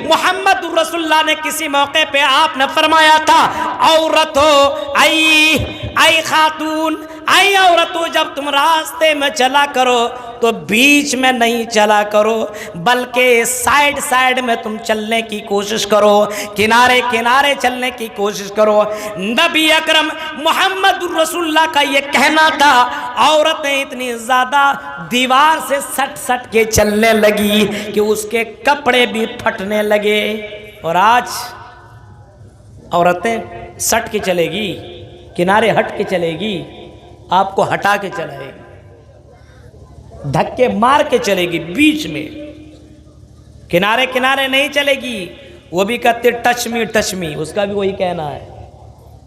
محمد رسول اللہ نے کسی موقع پہ آپ نے فرمایا تھا عورت ہو ای خاتون ای عورت ہو، جب تم راستے میں چلا کرو تو بیچ میں نہیں چلا کرو بلکہ سائیڈ سائیڈ میں تم چلنے کی کوشش کرو، کنارے کنارے چلنے کی کوشش کرو۔ نبی اکرم محمد رسول اللہ کا یہ کہنا تھا، عورتیں اتنی زیادہ دیوار سے سٹ سٹ کے چلنے لگی کہ اس کے کپڑے بھی پھٹنے لگے۔ اور آج عورتیں سٹ کے چلے گی، کنارے ہٹ کے چلے گی، آپ کو ہٹا کے چلائے گی، دھکے مار کے چلے گی، بیچ میں کنارے کنارے نہیں چلے گی۔ وہ بھی کہتے ٹچ می، اس کا بھی وہی کہنا ہے،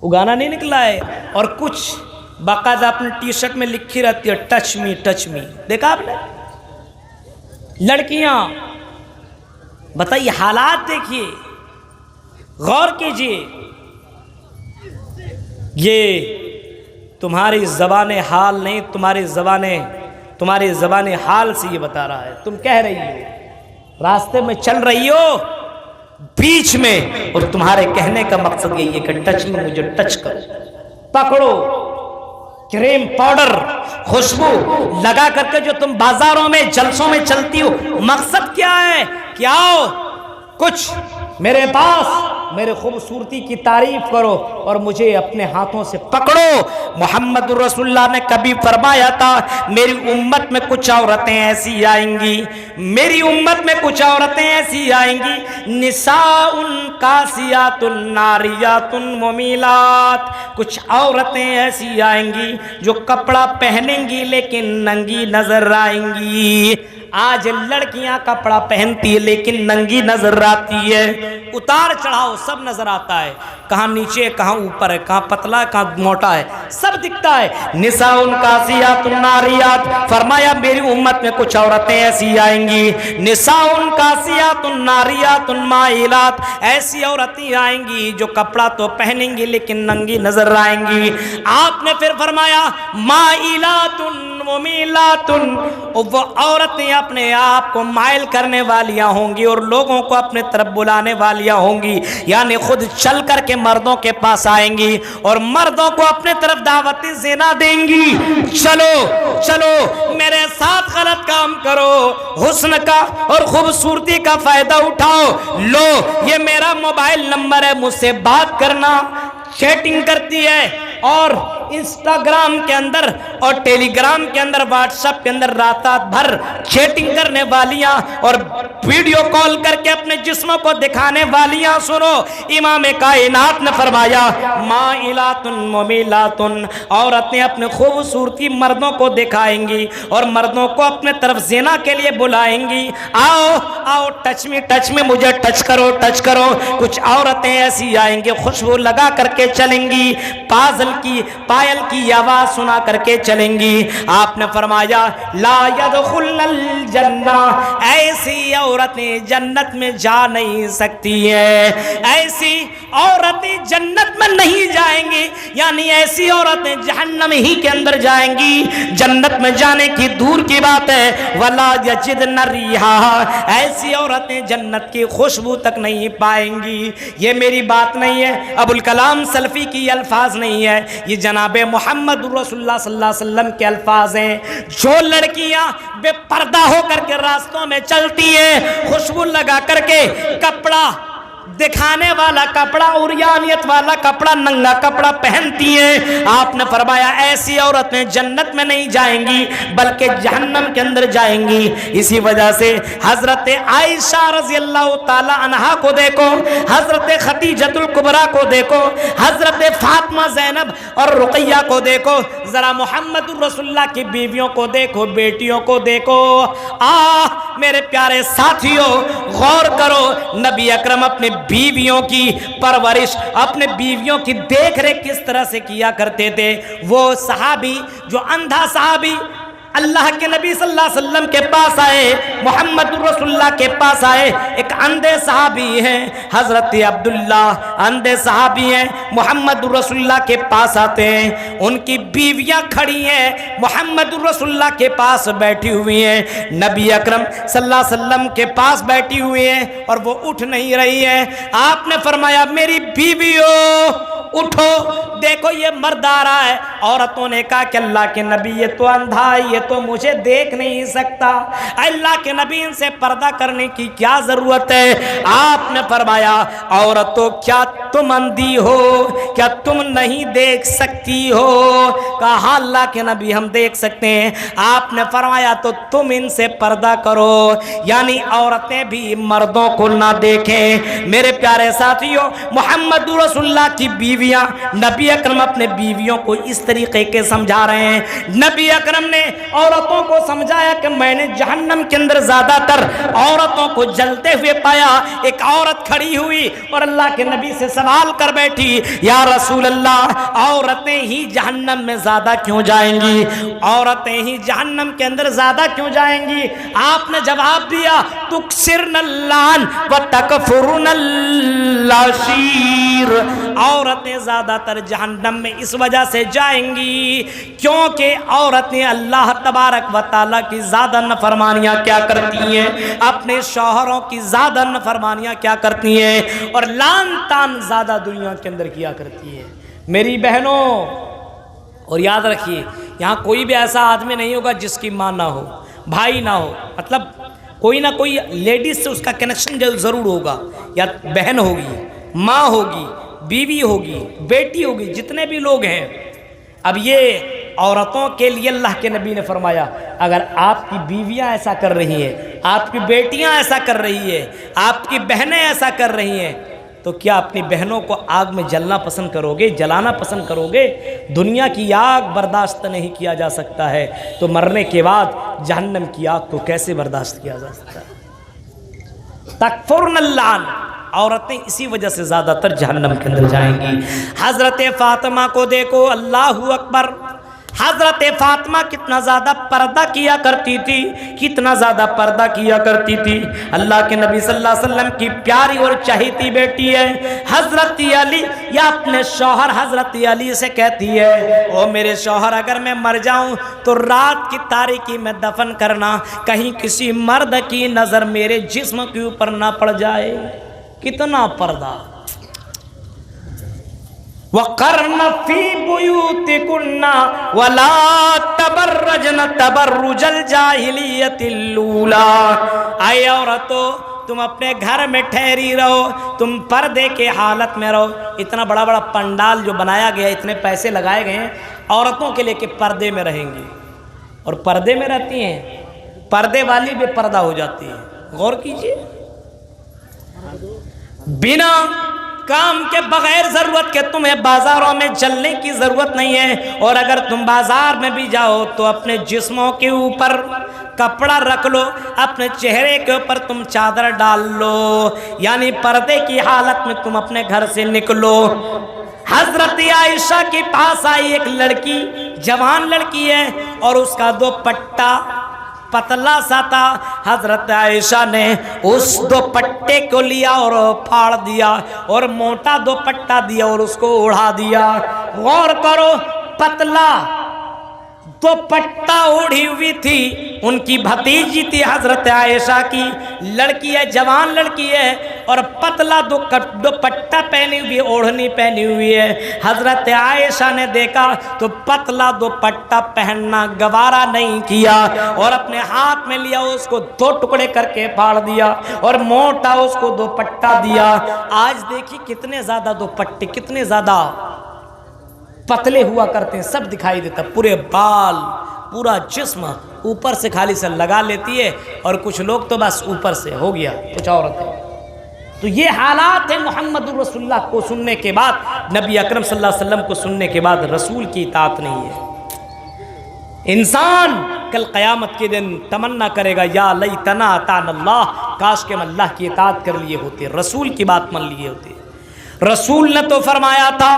وہ گانا نہیں نکلا ہے۔ اور کچھ باقاعدہ اپنے ٹی شرٹ میں لکھی رہتی ہے ٹچ می، دیکھا آپ نے؟ لڑکیاں بتائیے، حالات دیکھیے، غور کیجئے، یہ تمہاری زبان حال نہیں، تمہاری زبان حال سے یہ بتا رہا ہے۔ تم کہہ رہی ہو، راستے میں چل رہی ہو، بیچ میں، اور تمہارے کہنے کا مقصد یہی ہے کہ ٹچ میں، مجھے ٹچ کرو، پکڑو۔ کریم، پاؤڈر، خوشبو لگا کر کے جو تم بازاروں میں جلسوں میں چلتی ہو، مقصد کیا ہے؟ کہ آؤ کچھ میرے پاس، میرے خوبصورتی کی تعریف کرو اور مجھے اپنے ہاتھوں سے پکڑو۔ محمد رسول اللہ نے کبھی فرمایا تھا، میری امت میں کچھ عورتیں ایسی آئیں گی، میری امت میں کچھ عورتیں ایسی آئیں گی، نساء کاسیات ناریات ممیلات، کچھ عورتیں ایسی آئیں گی جو کپڑا پہنیں گی لیکن ننگی نظر آئیں گی۔ آج لڑکیاں کپڑا پہنتی ہے لیکن ننگی نظر آتی ہے، اتار چڑھاؤ سب نظر آتا ہے، کہاں نیچے کہاں اوپر ہے، کہاں پتلا ہے کہاں موٹا ہے، سب دکھتا ہے۔ نساء کاسیات ناریات، فرمایا میری امت میں کچھ عورتیں ایسی آئیں گی، نساء کاسیات ناریات مائلات، ایسی عورتیں آئیں گی جو کپڑا تو پہنیں گی لیکن ننگی نظر آئیں گی۔ آپ نے پھر فرمایا مائلات ممیلات، وہ عورتیں اپنے آپ کو مائل کرنے والیاں ہوں گی اور لوگوں کو اپنے طرف بلانے والیاں ہوں گی، یعنی خود چل کر کے مردوں کے پاس آئیں گی اور مردوں کو اپنے طرف دعوت زنا دیں گی، چلو چلو میرے ساتھ غلط کام کرو، حسن کا اور خوبصورتی کا فائدہ اٹھاؤ، لو یہ میرا موبائل نمبر ہے، مجھ سے بات کرنا۔ چیٹنگ کرتی ہے اور انسٹاگرام کے اندر اور ٹیلی گرام کے اندر، واٹس ایپ کے اندر رات بھر چیٹنگ کرنے والیاں اور ویڈیو کال کر کے اپنے جسموں کو دکھانے والیاں، سنو امام کائنات نے فرمایا مائلات ممیلات، عورتیں اپنے خوبصورتی مردوں کو دکھائیں گی اور مردوں کو اپنے طرف زنا کے لیے بلائیں گی، آؤ آؤ ٹچ میں مجھے ٹچ کرو ٹچ کرو۔ کچھ عورتیں ایسی آئیں گی خوشبو لگا کر کے چلیں گی، پائل کی آواز سنا کر کے چلیں گی۔ آپ نے فرمایا لا يدخل الجنہ، ایسی عورتیں جنت میں جا نہیں سکتی ہیں، ایسی عورتیں جنت میں نہیں جائیں گی، یعنی ایسی عورتیں جہنم ہی کے اندر جائیں گی، جنت میں جانے کی دور کی بات ہے۔ ولا یجدن ریحا، ایسی عورتیں جنت کی خوشبو تک نہیں پائیں گی۔ یہ میری بات نہیں ہے، ابوالکلام سلفی کی الفاظ نہیں ہے، یہ جناب محمد رسول اللہ صلی اللہ علیہ وسلم کے الفاظ ہیں۔ جو لڑکیاں بے پردہ ہو کر کے راستوں میں چلتی ہیں، خوشبو لگا کر کے، کپڑا دکھانے والا کپڑا، عریانیت والا کپڑا، ننگا کپڑا پہنتی ہیں، آپ نے فرمایا ایسی عورتیں جنت میں نہیں جائیں گی بلکہ جہنم کے اندر جائیں گی۔ اسی وجہ سے حضرت عائشہ رضی اللہ تعالی عنہا کو دیکھو، حضرت خدیجۃ الکبریٰ کو دیکھو، حضرت فاطمہ زینب اور رقیہ کو دیکھو، ذرا محمد رسول اللہ کی بیویوں کو دیکھو، بیٹیوں کو دیکھو۔ میرے پیارے ساتھیوں غور کرو، نبی اکرم اپنے بیویوں کی پرورش، اپنے بیویوں کی دیکھ ریکھ کس طرح سے کیا کرتے تھے۔ وہ صحابی جو اندھا صحابی اللہ کے نبی صلی اللہ علیہ وسلم کے پاس آئے، محمد رسول اللہ کے پاس آئے، ایک اندھے صحابی ہیں حضرت عبداللہ، اندھے صحابی ہیں، محمد رسول اللہ کے پاس آتے ہیں، ان کی بیویاں کھڑی ہیں، محمد رسول اللہ کے پاس بیٹھی ہوئی ہیں، نبی اکرم صلی اللہ علیہ وسلم کے پاس بیٹھی ہوئی ہیں اور وہ اٹھ نہیں رہی ہیں۔ آپ نے فرمایا میری بیویوں اٹھو، دیکھو یہ مرد آ رہا ہے۔ عورتوں نے کہا کہ اللہ کے نبی یہ تو اندھا ہے، یہ تو مجھے دیکھ نہیں سکتا، اللہ کے نبی ان سے پردہ کرنے کی کیا ضرورت ہے؟ آپ نے فرمایا عورتوں کیا تم اندھی ہو، کیا تم نہیں دیکھ سکتی ہو؟ کہا اللہ کے نبی ہم دیکھ سکتے ہیں۔ آپ نے فرمایا تو تم ان سے پردہ کرو، یعنی عورتیں بھی مردوں کو نہ دیکھیں۔ میرے پیارے ساتھیوں، محمد رسول اللہ کی بیویاں، نبی اکرم اپنے بیویوں کو اس طریقے کے سمجھا رہے ہیں۔ نبی اکرم نے عورتوں کو سمجھایا کہ میں نے جہنم کے اندر زیادہ تر عورتوں کو جلتے ہوئے پایا۔ ایک عورت کھڑی ہوئی اور اللہ کے نبی سے سوال کر بیٹھی، یا رسول اللہ عورتیں ہی جہنم میں زیادہ کیوں جائیں گی؟ عورتیں ہی جہنم کے اندر زیادہ کیوں جائیں گی؟ آپ نے جواب دیا تکسرن اللعن وتکفرن العشیر، عورتیں زیادہ تر جہنم میں اس وجہ سے جائیں گی کیونکہ عورتیں اللہ تبارک و تعالیٰ کی زیادہ نافرمانیاں کیا کرتی ہیں، اپنے شوہروں کی زیادہ نافرمانیاں کیا کرتی ہیں اور لان تان زیادہ دنیا کے اندر کیا کرتی ہیں۔ میری بہنوں، اور یاد رکھیے یہاں کوئی بھی ایسا آدمی نہیں ہوگا جس کی ماں نہ ہو، بھائی نہ ہو، مطلب کوئی نہ کوئی لیڈیز سے اس کا کنیکشن ضرور ہوگا، یا بہن ہوگی، ماں ہوگی، بیوی ہوگی، بیٹی ہوگی، جتنے بھی لوگ ہیں۔ اب یہ عورتوں کے لیے اللہ کے نبی نے فرمایا اگر آپ کی بیویاں ایسا کر رہی ہیں، آپ کی بیٹیاں ایسا کر رہی ہیں، آپ کی بہنیں ایسا کر رہی ہیں، تو کیا اپنی بہنوں کو آگ میں جلنا پسند کرو گے، جلانا پسند کرو گے؟ دنیا کی آگ برداشت نہیں کیا جا سکتا ہے تو مرنے کے بعد جہنم کی آگ کو کیسے برداشت کیا جا سکتا ہے؟ تکفرن اللعن، عورتیں اسی وجہ سے زیادہ تر جہنم کے اندر جائیں گی۔ حضرت فاطمہ کو دیکھو، اللہ اکبر، حضرت فاطمہ کتنا زیادہ پردہ کیا کرتی تھی، کتنا زیادہ پردہ کیا کرتی تھی۔ اللہ کے نبی صلی اللہ علیہ وسلم کی پیاری اور چہیتی بیٹی ہے حضرت علی، یا اپنے شوہر حضرت علی سے کہتی ہے او میرے شوہر اگر میں مر جاؤں تو رات کی تاریکی میں دفن کرنا، کہیں کسی مرد کی نظر میرے جسم کے اوپر نہ پڑ جائے۔ کتنا پردہ۔ وَقَرْنَ فِي بُيُوتِكُنَّ وَلَا تَبَرَّجْنَ تَبَرُّجَ الْجَاهِلِيَّةِ الْأُولَىٰ، اے عورتوں تم اپنے گھر میں ٹھہری رہو، تم پردے کے حالت میں رہو۔ اتنا بڑا بڑا پنڈال جو بنایا گیا، اتنے پیسے لگائے گئے ہیں عورتوں کے لئے کہ پردے میں رہیں گی، اور پردے میں رہتی ہیں، پردے والی بے پردہ ہو جاتی ہے۔ غور کیجئے، بنا کام کے بغیر ضرورت کے تمہیں بازاروں میں چلنے کی ضرورت نہیں ہے، اور اگر تم بازار میں بھی جاؤ تو اپنے جسموں کے اوپر کپڑا رکھ لو، اپنے چہرے کے اوپر تم چادر ڈال لو، یعنی پردے کی حالت میں تم اپنے گھر سے نکلو۔ حضرت عائشہ کے پاس آئی ایک لڑکی، جوان لڑکی ہے، اور اس کا دوپٹہ پتلا سا تھا۔ حضرت عائشہ نے اس دوپٹے کو لیا اور پھاڑ دیا اور موٹا دوپٹہ دیا اور اس کو اڑا دیا۔ غور کرو، پتلا دوپٹہ اوڑھی ہوئی تھی، ان کی بھتیجی تھی حضرت عائشہ کی، لڑکی ہے، جوان لڑکی ہے، اور پتلا دوپٹہ پہنی ہوئی، اوڑھنی پہنی ہوئی ہے۔ حضرت عائشہ نے دیکھا تو پتلا دوپٹہ پہننا گوارا نہیں کیا، اور اپنے ہاتھ میں لیا، اس کو دو ٹکڑے کر کے پھاڑ دیا اور موٹا اس کو دوپٹہ دیا۔ آج دیکھیں کتنے زیادہ دوپٹے کتنے زیادہ پتلے ہوا کرتے ہیں، سب دکھائی دیتا، پورے بال، پورا جسم اوپر سے خالی سے لگا لیتی ہے، اور کچھ لوگ تو بس اوپر سے ہو گیا، کچھ عورتیں۔ تو یہ حالات ہیں محمد رسول اللہ کو سننے کے بعد، نبی اکرم صلی اللہ علیہ وسلم کو سننے کے بعد رسول کی اطاعت نہیں ہے۔ انسان کل قیامت کے دن تمنا کرے گا یا لیتنا اطعنا اللہ، کاش کہ ہم اللہ کی اطاعت کر لیے ہوتے، رسول کی بات مان لیے ہوتے۔ رسول نے تو فرمایا تھا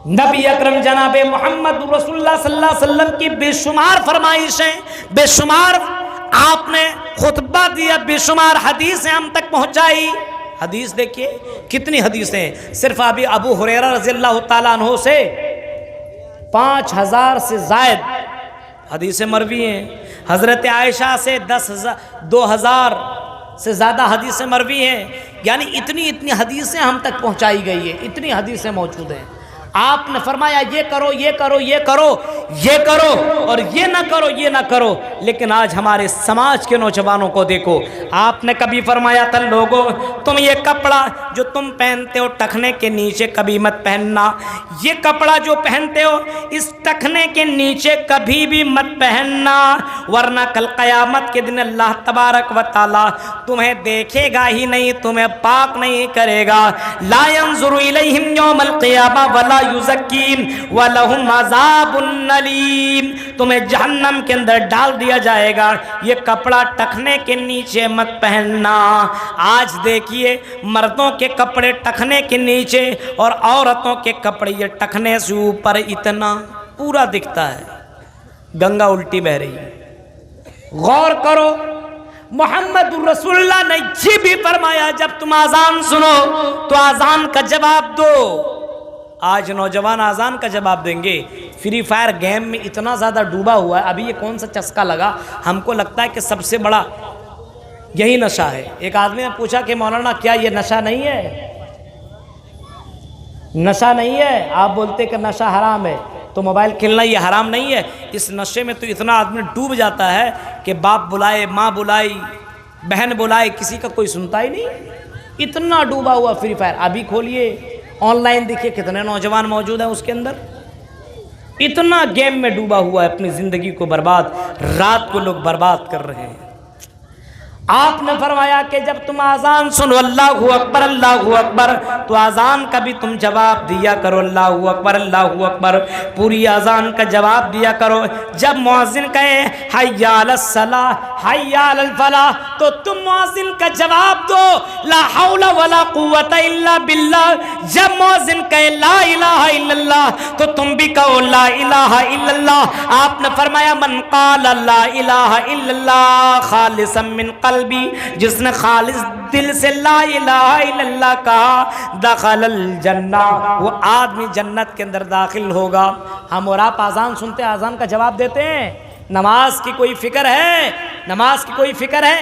نبی اکرم جناب محمد رسول اللہ صلی اللہ علیہ وسلم کی بے شمار فرمائشیں، بے شمار آپ نے خطبہ دیا، بے شمار حدیثیں ہم تک پہنچائی۔ حدیث دیکھیے کتنی حدیثیں، صرف ابو ہریرہ رضی اللہ تعالیٰ عنہ سے 5000 سے زائد حدیثیں مروی ہیں، حضرت عائشہ سے 2000 سے زیادہ حدیثیں مروی ہیں، یعنی اتنی حدیثیں ہم تک پہنچائی گئی ہیں، اتنی حدیثیں موجود ہیں۔ آپ نے فرمایا یہ کرو، یہ کرو، یہ کرو، یہ کرو، اور یہ نہ کرو، یہ نہ کرو۔ لیکن آج ہمارے سماج کے نوجوانوں کو دیکھو، آپ نے کبھی فرمایا تھا لوگوں تم یہ کپڑا جو تم پہنتے ہو ٹخنے کے نیچے کبھی مت پہننا، یہ کپڑا جو پہنتے ہو اس ٹخنے کے نیچے کبھی بھی مت پہننا، ورنہ کل قیامت کے دن اللہ تبارک و تعالی تمہیں دیکھے گا ہی نہیں، تمہیں پاک نہیں کرے گا۔ لا ينظر الیہم یوم القیامہ ولا یزکیم ولہم عذاب علیم، تمہیں جہنم کے اندر ڈال دیا جائے گا، یہ کپڑا ٹخنے کے نیچے مت پہننا۔ آج دیکھیے مردوں کے کپڑے ٹخنے کے نیچے اور عورتوں کے کپڑے یہ ٹخنے سے اوپر اتنا پورا دکھتا ہے، گنگا الٹی بہ رہی ہے۔ غور کرو، محمد رسول اللہ نے یہ بھی فرمایا جب تم اذان سنو تو اذان کا جواب دو۔ آج نوجوان اذان کا جواب دیں گے، فری فائر گیم میں اتنا زیادہ ڈوبا ہوا ہے، ابھی یہ کون سا چسکا لگا، ہم کو لگتا ہے کہ سب سے بڑا یہی نشہ ہے۔ ایک آدمی نے پوچھا کہ مولانا کیا یہ نشہ نہیں ہے؟ نشہ نہیں ہے؟ آپ بولتے کہ نشہ حرام ہے، تو موبائل کھیلنا یہ حرام نہیں ہے؟ اس نشے میں تو اتنا آدمی ڈوب جاتا ہے کہ باپ بلائے، ماں بلائی، بہن بلائے، کسی کا کوئی سنتا ہی نہیں، اتنا ڈوبا ہوا فری فائر۔ ابھی کھولیے آن لائن دیکھیے کتنے نوجوان موجود ہیں اس کے اندر، اتنا گیم میں ڈوبا ہوا ہے، اپنی زندگی کو برباد، رات کو لوگ برباد کر رہے ہیں۔ آپ نے فرمایا کہ جب تم اذان سنو اللہ اکبر اللہ اکبر تو اذان کا بھی تم جواب دیا کرو، اللہ اکبر اللہ اکبر، پوری اذان کا جواب دیا کرو۔ جب مؤذن کہے حی علی الصلاۃ حی علی الفلاح تو تم مؤذن کا جواب دو لا حول ولا قوت الا باللہ۔ جب مؤذن کہے لا الہ الا اللہ تو تم بھی کہو لا الہ الا اللہ۔ آپ نے فرمایا من قال لا الہ الا اللہ خالصا من قلبی، جس نے خالص دل سے لا الہ الا اللہ کہا دخل الجنہ، وہ آدمی جنت کے اندر داخل ہوگا۔ ہم اور آپ اذان سنتے اذان کا جواب دیتے ہیں، نماز کی کوئی فکر ہے؟ نماز کی کوئی فکر ہے؟